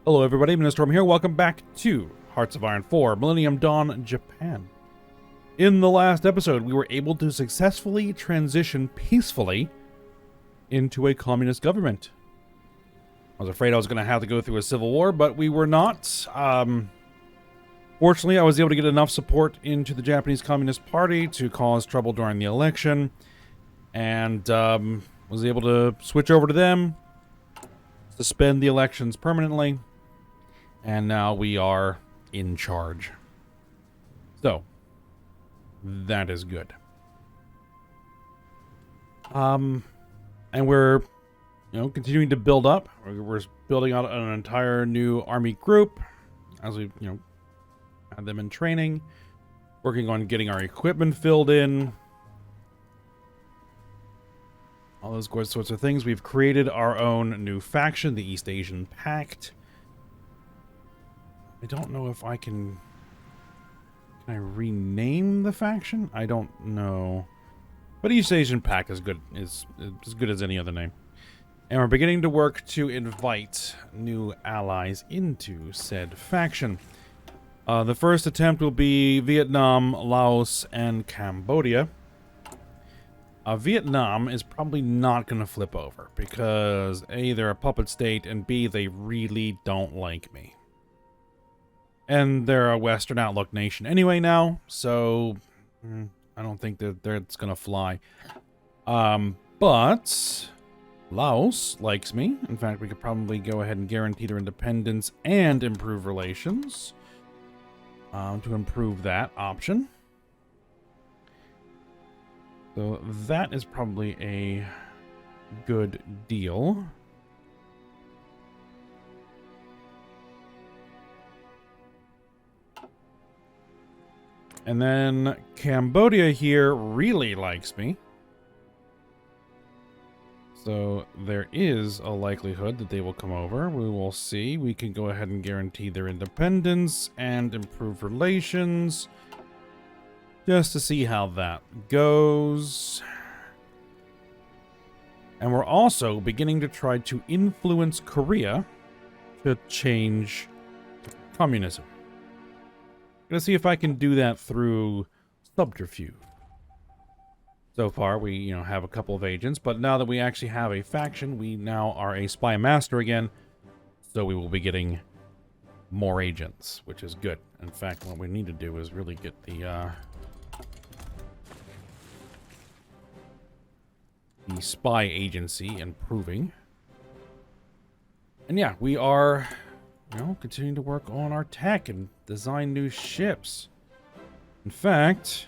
Hello everybody, Storm here. Welcome back to Hearts of Iron 4, Millennium Dawn, Japan. In the last episode, we were able to successfully transition peacefully into a communist government. I was afraid I was going to have to go through a civil war, but we were not. Fortunately, I was able to get enough support into the Japanese Communist Party to cause trouble during the election, and was able to switch over to them, suspend the elections permanently. And now we are in charge. So, that is good. And we're, continuing to build up. We're building out an entire new army group as we, had them in training. Working on getting our equipment filled in. All those good sorts of things. We've created our own new faction, the East Asian Pact. I don't know if I can I rename the faction? I don't know. But East Asian Pact is good, is as good as any other name. And we're beginning to work to invite new allies into said faction. The first attempt will be Vietnam, Laos, and Cambodia. Vietnam is probably not going to flip over because A, they're a puppet state, and B, they really don't like me. And they're a Western outlook nation anyway now, so I don't think that that's going to fly. But Laos likes me. In fact, we could probably go ahead and guarantee their independence and improve relations to improve that option. So that is probably a good deal. And then Cambodia here really likes me. So there is a likelihood that they will come over. We will see. We can go ahead and guarantee their independence and improve relations. Just to see how that goes. And we're also beginning to try to influence Korea to change communism. Gonna see if I can do that through subterfuge. So far, we have a couple of agents, but now that we actually have a faction, we now are a spy master again. So we will be getting more agents, which is good. In fact, what we need to do is really get the spy agency improving. And yeah, we are continuing to work on our tech and design new ships. In fact,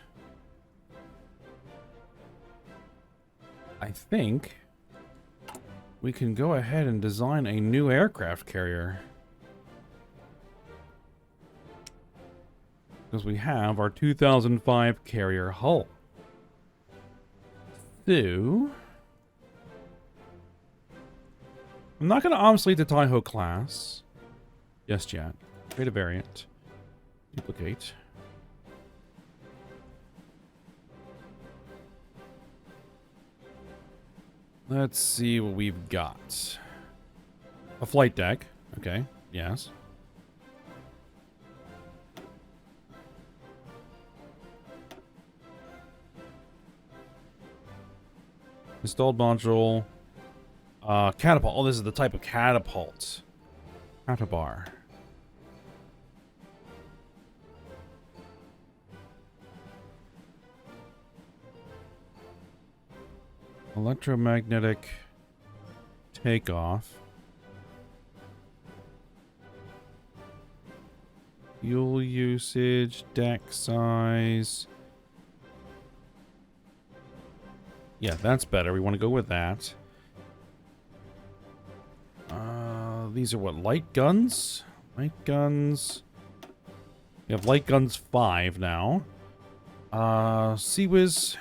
I think we can go ahead and design a new aircraft carrier. Because we have our 2005 carrier hull. So I'm not going to obsolete the Taiho class just yet. Create a variant. Duplicate. Let's see what we've got. A flight deck. Okay, yes. Installed module. Catapult. Oh, this is the type of catapult. Catabar. Electromagnetic takeoff. Fuel usage, deck size. Yeah, that's better. We want to go with that. These are what? Light guns? Light guns. We have light guns 5 now. Sea-Whiz.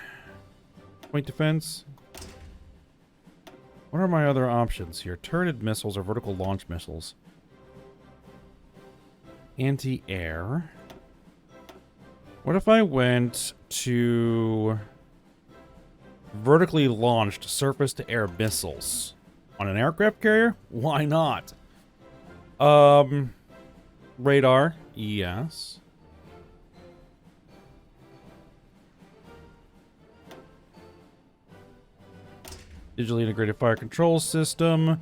Point defense. What are my other options here? Turreted missiles or vertical launch missiles? Anti-air. What if I went to vertically launched surface-to-air missiles on an aircraft carrier? Why not? Radar, yes. Digitally integrated fire control system.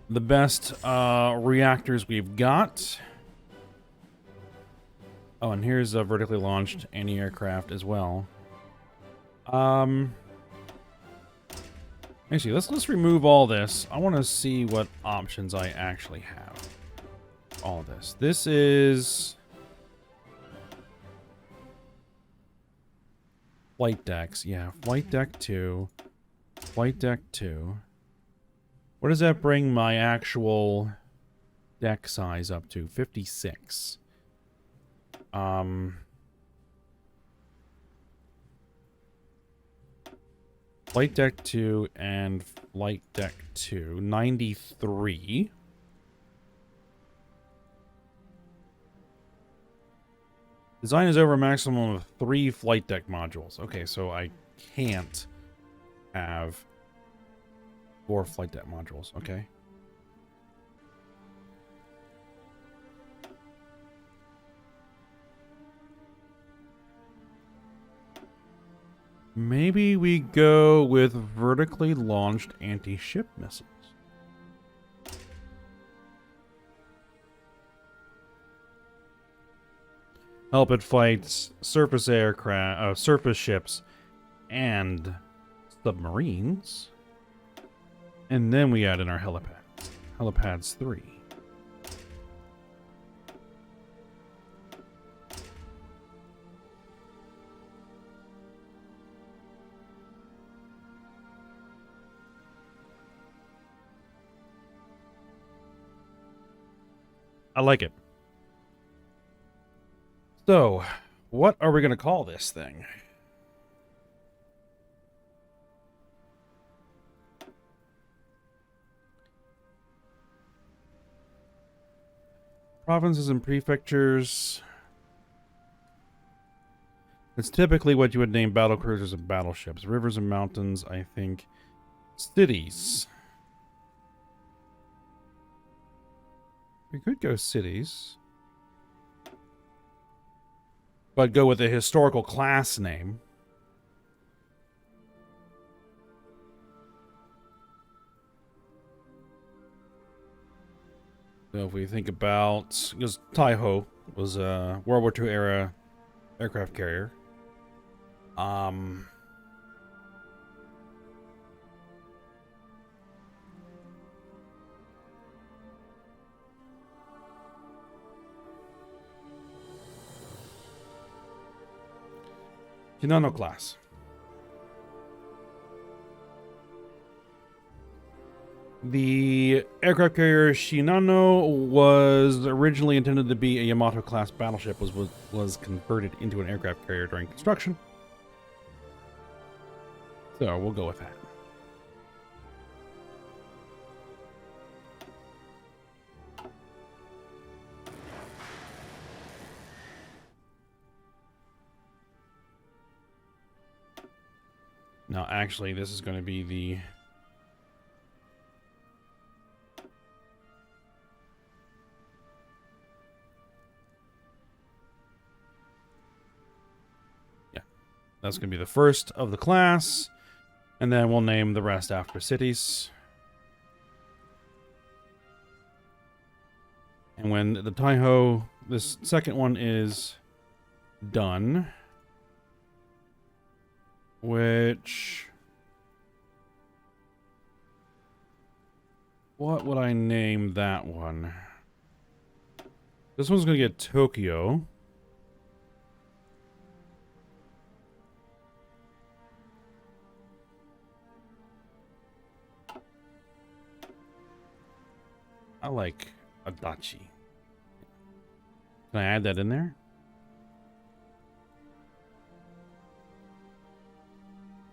The best reactors we've got. Oh, and here's a vertically launched anti-aircraft as well. Actually, let's remove all this. I want to see what options I actually have. All this. This is flight decks. Yeah, flight deck 2. Flight deck 2. What does that bring my actual deck size up to? 56. Flight deck 2 and flight deck 2. 93. Design is over a maximum of 3 flight deck modules. Okay, so I can't have 4 flight deck modules. Okay. Maybe we go with vertically launched anti-ship missiles. Help it fight surface aircraft, surface ships, and submarines. And then we add in our helipads. Helipads 3. I like it. So, what are we going to call this thing? Provinces and prefectures. It's typically what you would name battle cruisers and battleships. Rivers and mountains, I think. Cities. We could go cities. But go with a historical class name. So if we think about... because Taiho was a World War II era aircraft carrier. Shinano class. The aircraft carrier Shinano was originally intended to be a Yamato class battleship, was converted into an aircraft carrier during construction. So we'll go with that. Now, actually, this is going to be the... yeah. That's going to be the first of the class. And then we'll name the rest after cities. And when the Taiho, this second one is done... which... what would I name that one? This one's going to get Tokyo. I like Adachi. Can I add that in there?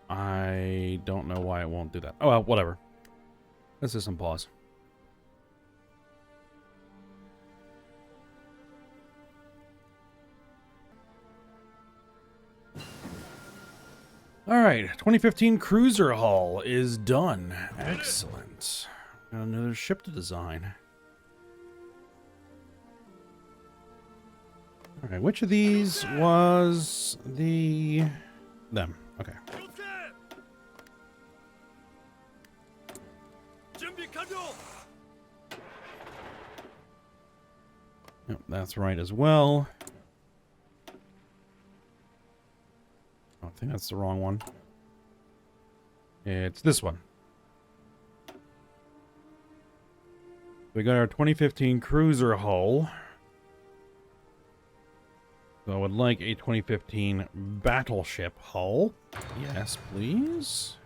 I don't know why it won't do that. Oh, well, whatever. Let's do some pause. Alright, 2015 Cruiser Hull is done. Excellent. Got another ship to design. Okay, which of these was them? Okay. Yep, that's right as well. Oh, I think that's the wrong one. It's this one. We got our 2015 cruiser hull. So I would like a 2015 battleship hull. Yes, please.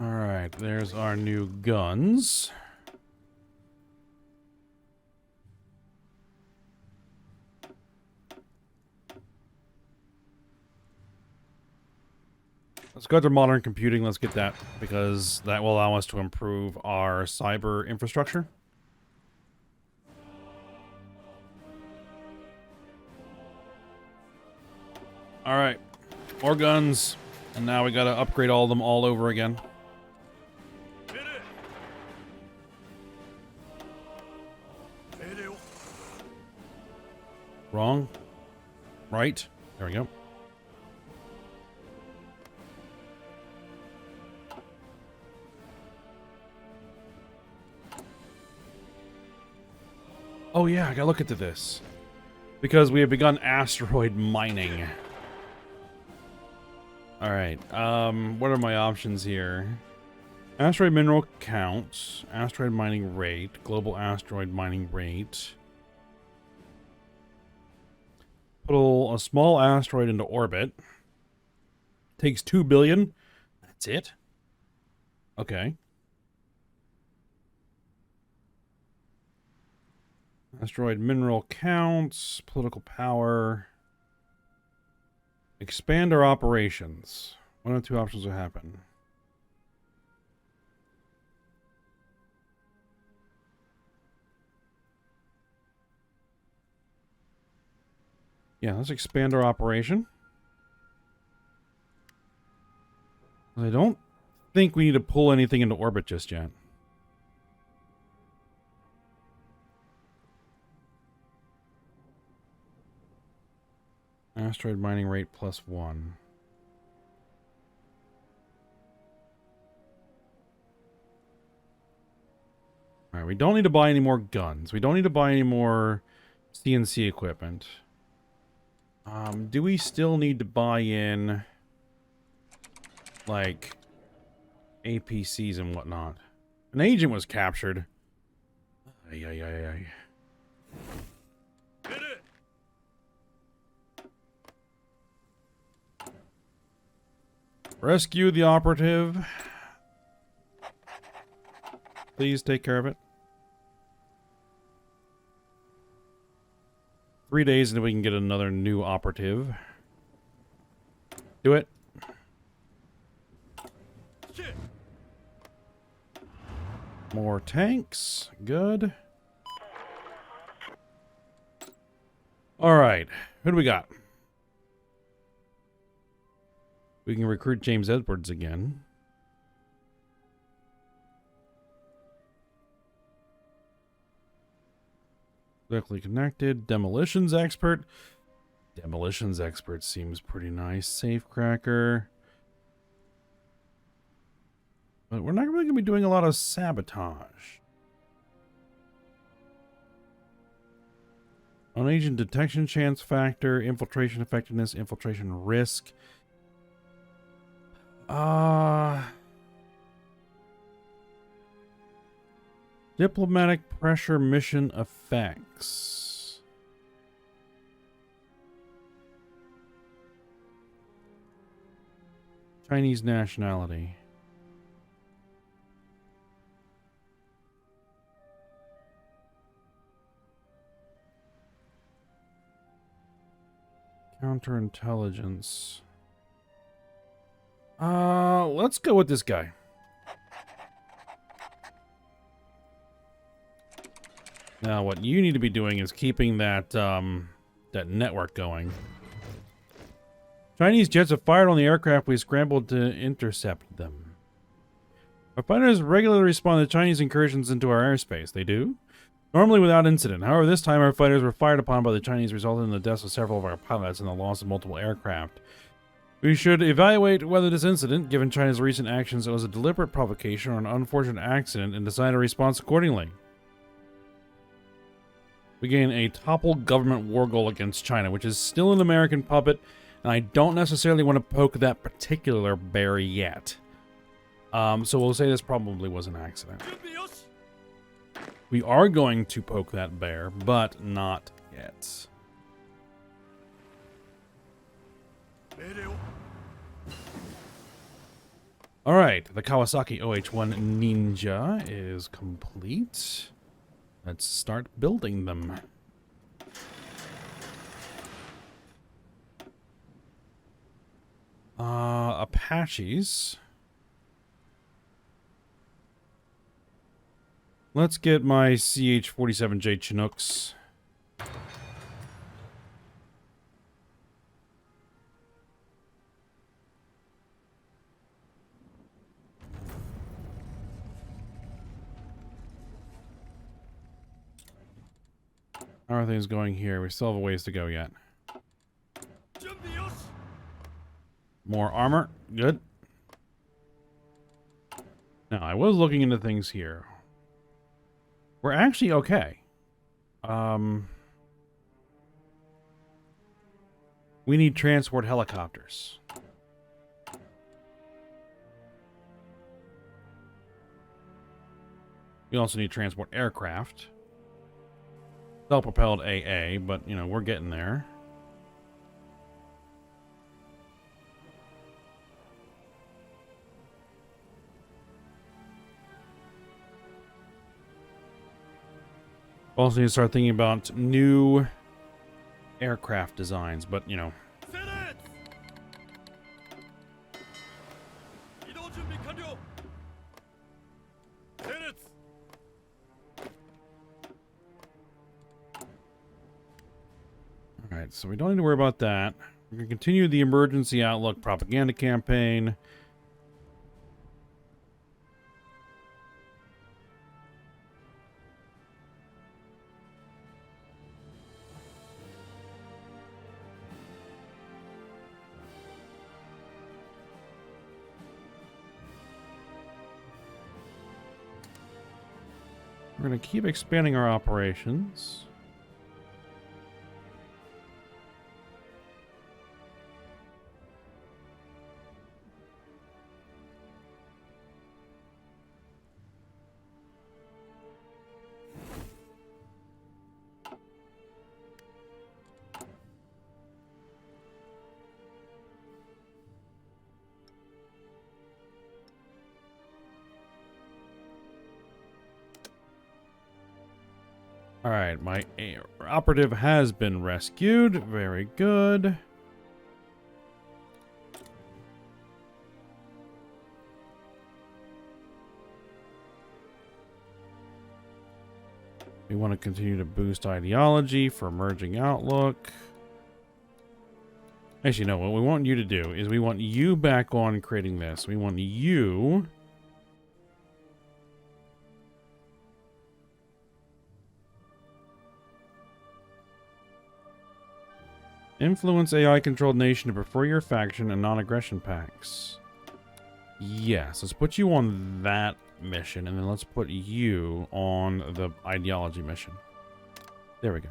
All right, there's our new guns. Let's go to modern computing. Let's get that, because that will allow us to improve our cyber infrastructure. All right, more guns, and now we gotta upgrade all of them all over again. Wrong. Right. There we go. Oh yeah, I gotta look into this. Because we have begun asteroid mining. Alright, what are my options here? Asteroid mineral count, asteroid mining rate, global asteroid mining rate. Put a small asteroid into orbit. Takes 2 billion. That's it? Okay. Asteroid mineral counts, political power. Expand our operations. One of two options will happen. Yeah, let's expand our operation. I don't think we need to pull anything into orbit just yet. Asteroid mining rate +1. Alright, we don't need to buy any more guns. We don't need to buy any more CNC equipment. Do we still need to buy in, like, APCs and whatnot? An agent was captured. Ay, ay, ay, ay. Rescue the operative. Please take care of it. 3 days and we can get another new operative. Do it. More tanks. Good. Alright. Who do we got? We can recruit James Edwards again. Directly connected. Demolitions expert. Demolitions expert seems pretty nice. Safecracker. But we're not really going to be doing a lot of sabotage. On agent detection chance factor. Infiltration effectiveness. Infiltration risk. Diplomatic pressure mission effects. Chinese nationality. Counterintelligence. Let's go with this guy. Now, what you need to be doing is keeping that, that network going. Chinese jets have fired on the aircraft. We scrambled to intercept them. Our fighters regularly respond to Chinese incursions into our airspace. They do? Normally without incident. However, this time our fighters were fired upon by the Chinese, resulting in the deaths of several of our pilots and the loss of multiple aircraft. We should evaluate whether this incident, given China's recent actions, was a deliberate provocation or an unfortunate accident and decide a response accordingly. We gain a topple government war goal against China, which is still an American puppet, and I don't necessarily want to poke that particular bear yet. So we'll say this probably was an accident. We are going to poke that bear, but not yet. Alright, the Kawasaki OH-1 Ninja is complete. Let's start building them. Apaches. Let's get my CH-47J Chinooks. How are things going here? We still have a ways to go yet. More armor. Good. Now, I was looking into things here. We're actually okay. We need transport helicopters. We also need transport aircraft. Self-propelled AA, but, you know, we're getting there. Also need to start thinking about new aircraft designs, but, you know. Alright, so we don't need to worry about that. We're going to continue the emergency outlook propaganda campaign. We're going to keep expanding our operations. Alright, my operative has been rescued. Very good. We want to continue to boost ideology for emerging outlook. Actually, no, what we want you to do is we want you back on creating this. We want you... influence AI-controlled nation to prefer your faction and non-aggression pacts. Yes, let's put you on that mission, and then let's put you on the ideology mission. There we go.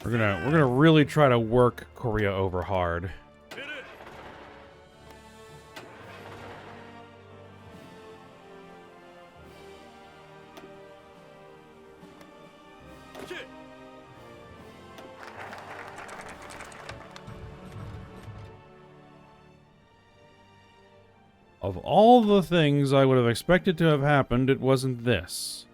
We're gonna really try to work Korea over hard. Of all the things I would have expected to have happened, it wasn't this.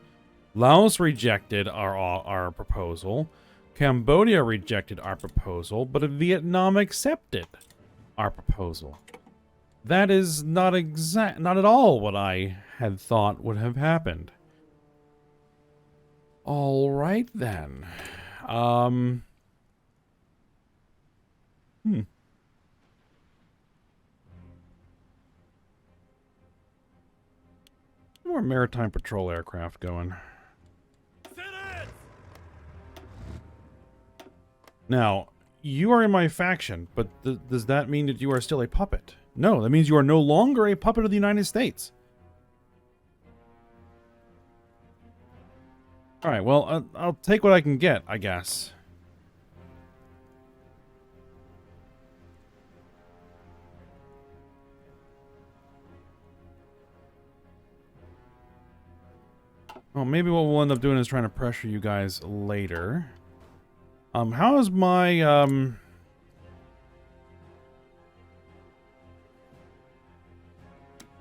Laos rejected our proposal. Cambodia rejected our proposal, but Vietnam accepted our proposal. That is not at all what I had thought would have happened. All right, then. More maritime patrol aircraft going. Now, you are in my faction, but does that mean that you are still a puppet? No, that means you are no longer a puppet of the United States. Alright, well, I'll take what I can get, I guess. Well, maybe what we'll end up doing is trying to pressure you guys later. How is my,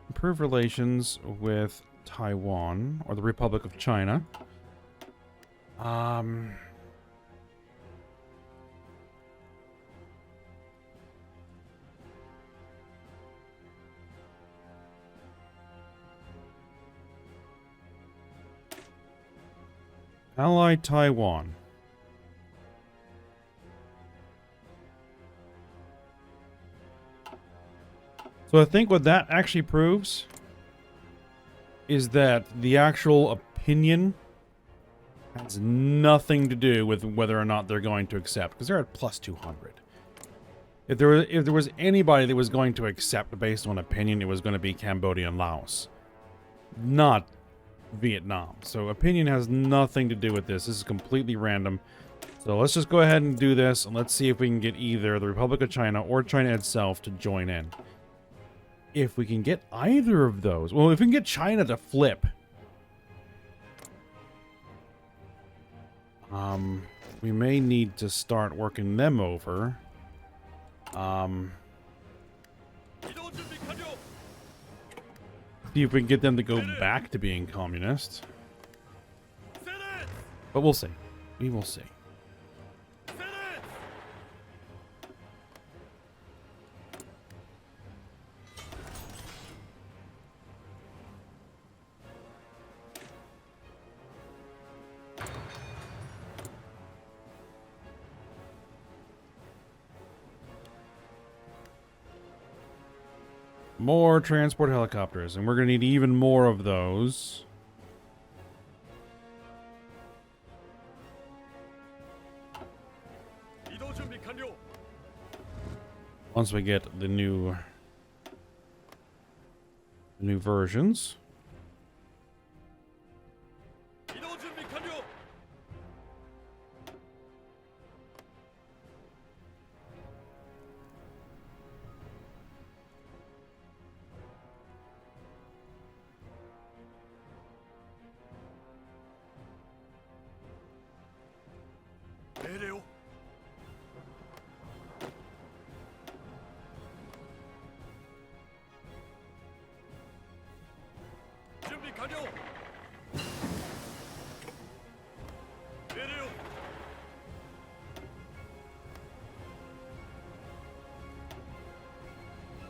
improve relations with Taiwan, or the Republic of China? Ally Taiwan. So I think what that actually proves is that the actual opinion has nothing to do with whether or not they're going to accept, because they're at plus 200. If there was anybody that was going to accept based on opinion, it was going to be Cambodia and Laos, not Vietnam. So opinion has nothing to do with this. This is completely random. So let's just go ahead and do this, and let's see if we can get either the Republic of China or China itself to join in. If we can get either of those, well, if we can get China to flip, we may need to start working them over. See if we can get them to go back to being communist. But we'll see. We will see. More transport helicopters, and we're going to need even more of those. Once we get the new versions.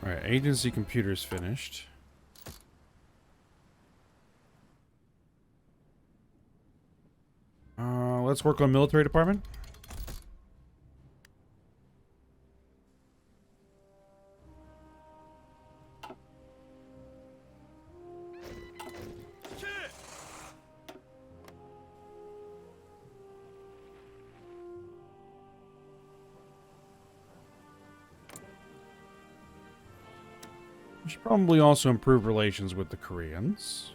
Alright, agency computers finished. Let's work on military department. We should probably also improve relations with the Koreans.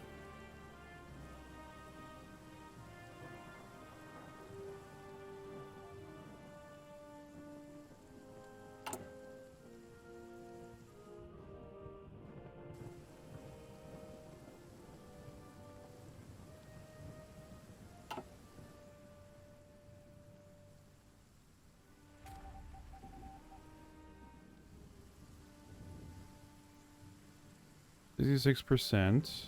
%.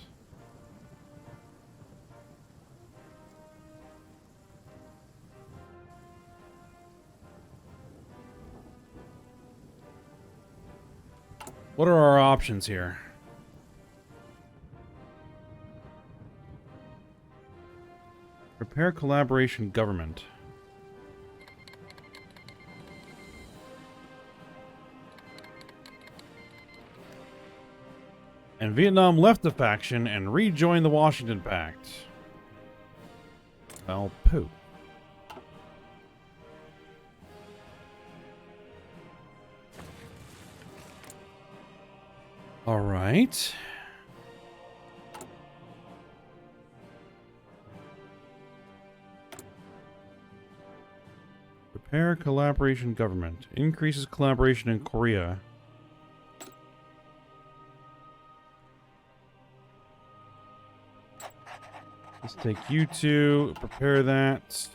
What are our options here? Repair collaboration government. And Vietnam left the faction and rejoined the Washington Pact. Well, poo. All right. Repair collaboration government. Increases collaboration in Korea. Let's take you two, prepare that.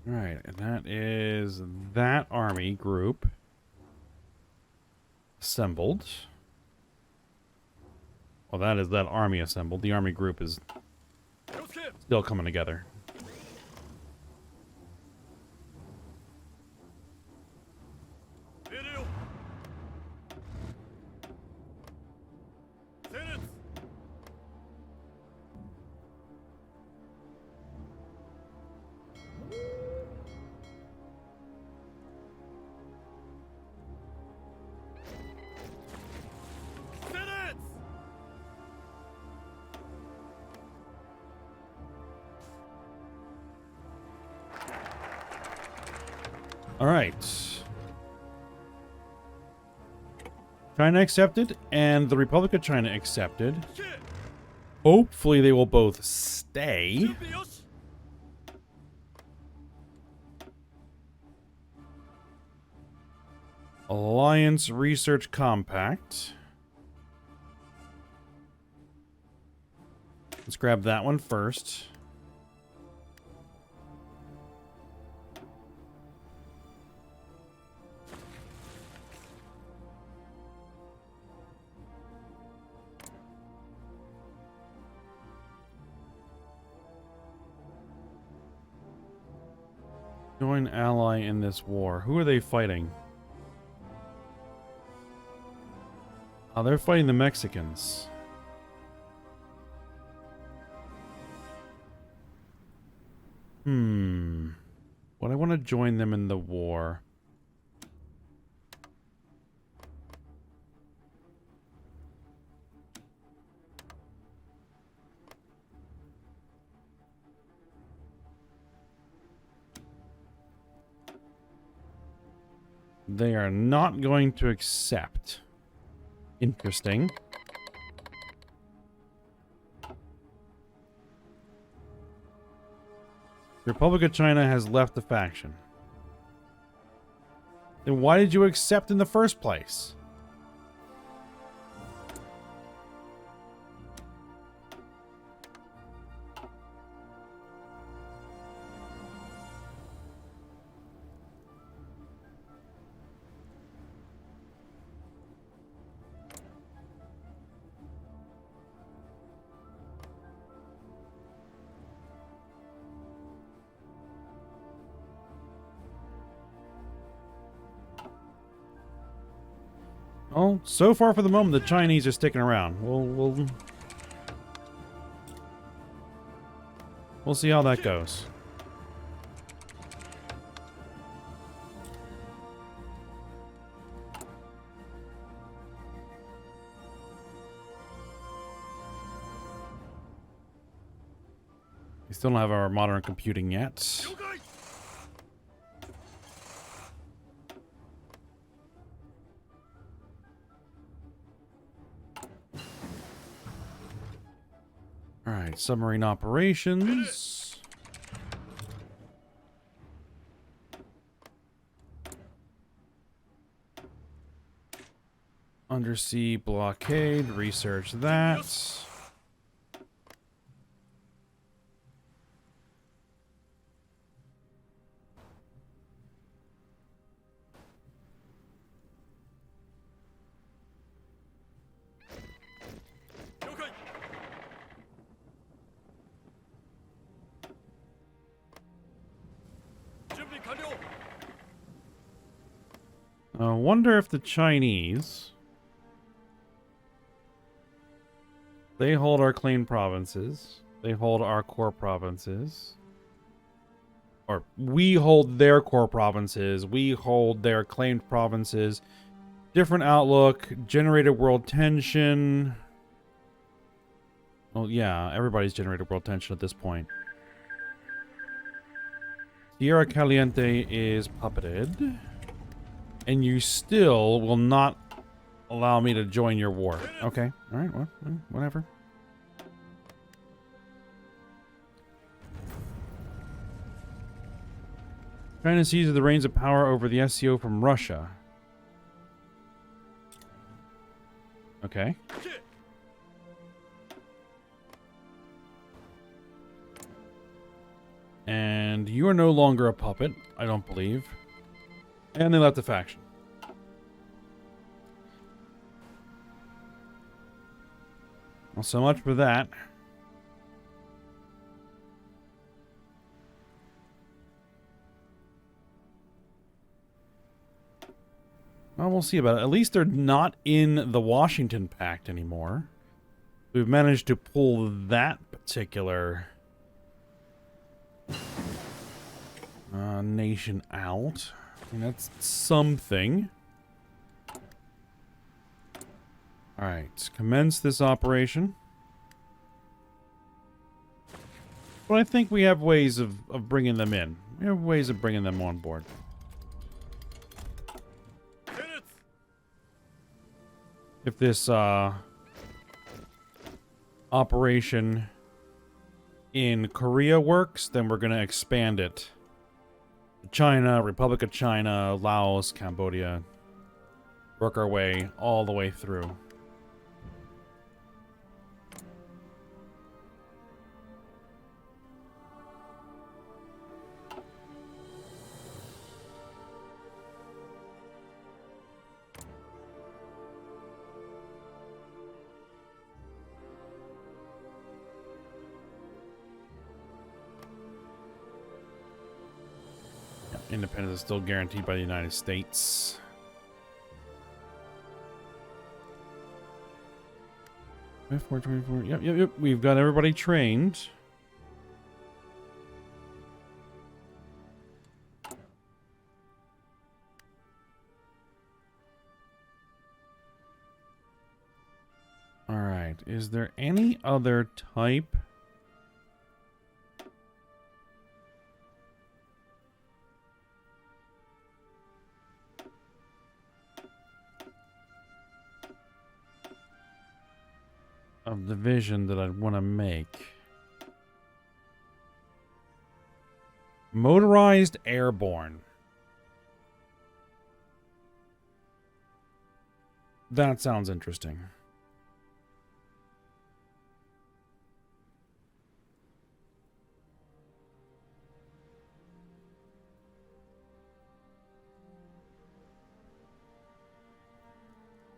Alright, and that is that army group assembled. Well, that is that army assembled. The army group is still coming together. All right. China accepted, and the Republic of China accepted. Hopefully they will both stay. Alliance Research Compact. Let's grab that one first. Join ally in this war. Who are they fighting? Oh, they're fighting the Mexicans. Would I want to join them in the war? They are not going to accept. Interesting. The Republic of China has left the faction. Then why did you accept in the first place? Well, so far for the moment, the Chinese are sticking around. We'll see how that goes. We still don't have our modern computing yet. Alright, submarine operations. Undersea blockade, research that. I wonder if the Chinese... They hold our claimed provinces. They hold our core provinces. Or we hold their core provinces. We hold their claimed provinces. Different outlook. Generated world tension. Well, yeah, everybody's generated world tension at this point. Tierra Caliente is puppeted. And you still will not allow me to join your war. Okay. Alright, well, whatever. China seizes the reins of power over the SCO from Russia. Okay. And you are no longer a puppet, I don't believe. And they left the faction. Well, so much for that. Well, we'll see about it. At least they're not in the Washington Pact anymore. We've managed to pull that particular nation out. I mean, that's something. Alright, commence this operation. But I think we have ways of bringing them in. We have ways of bringing them on board. If this operation in Korea works, then we're going to expand it. China, Republic of China, Laos, Cambodia. Work our way all the way through. Independence is still guaranteed by the United States. F424. Yep. We've got everybody trained. All right. Is there any other type of division that I'd want to make? Motorized airborne. That sounds interesting.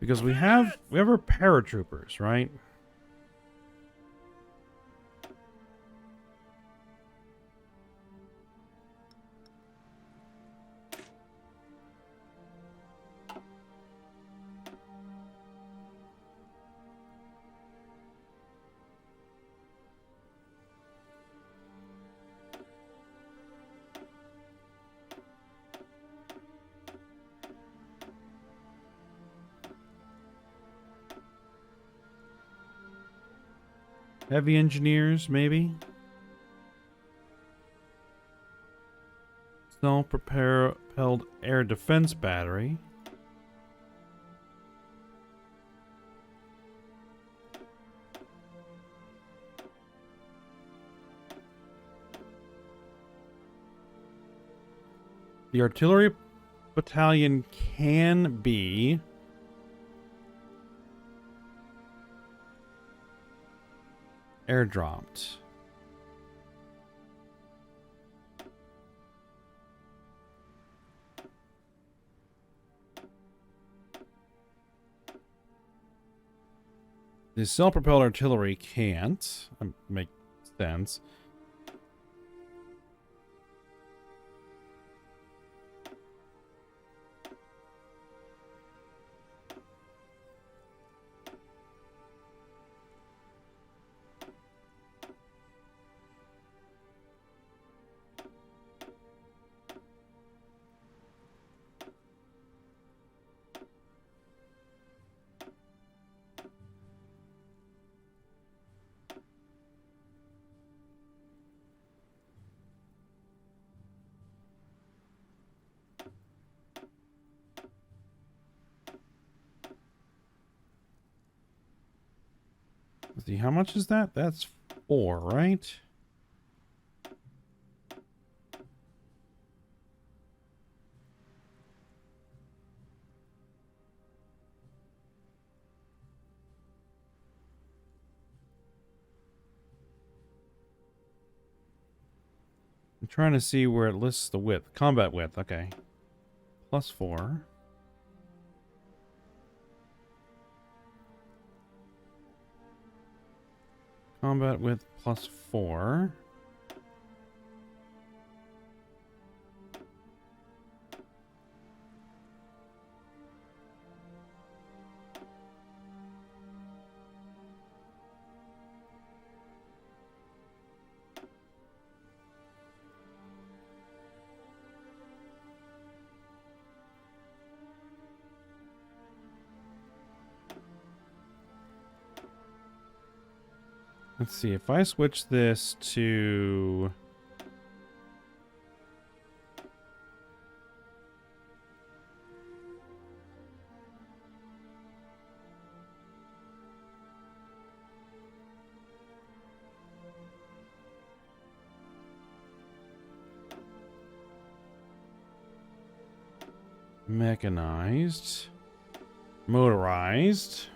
Because we have our paratroopers, right? Heavy engineers, maybe? Self-propelled air defense battery. The artillery battalion can be airdropped. The self-propelled artillery can't. Make sense. Let's see, how much is that? That's 4, right? I'm trying to see where it lists the width. Combat width, okay. Plus 4. Combat width plus 4. Let's see, if I switch this to... mechanized, motorized.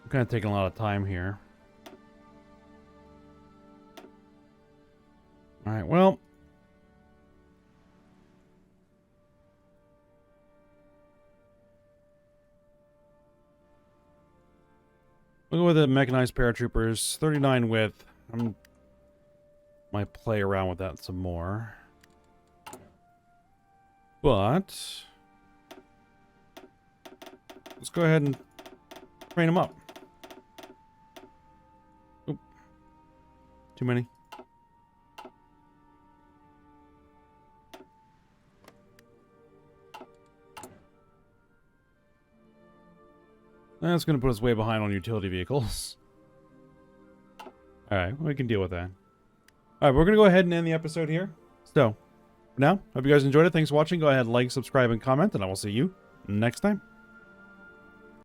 I'm kind of taking a lot of time here. All right, well. We'll go with the mechanized paratroopers. 39 width. Might play around with that some more. But let's go ahead and train them up. Oop. Too many. That's going to put us way behind on utility vehicles. Alright, we can deal with that. Alright, we're going to go ahead and end the episode here. So, for now, hope you guys enjoyed it. Thanks for watching. Go ahead, like, subscribe, and comment, and I will see you next time.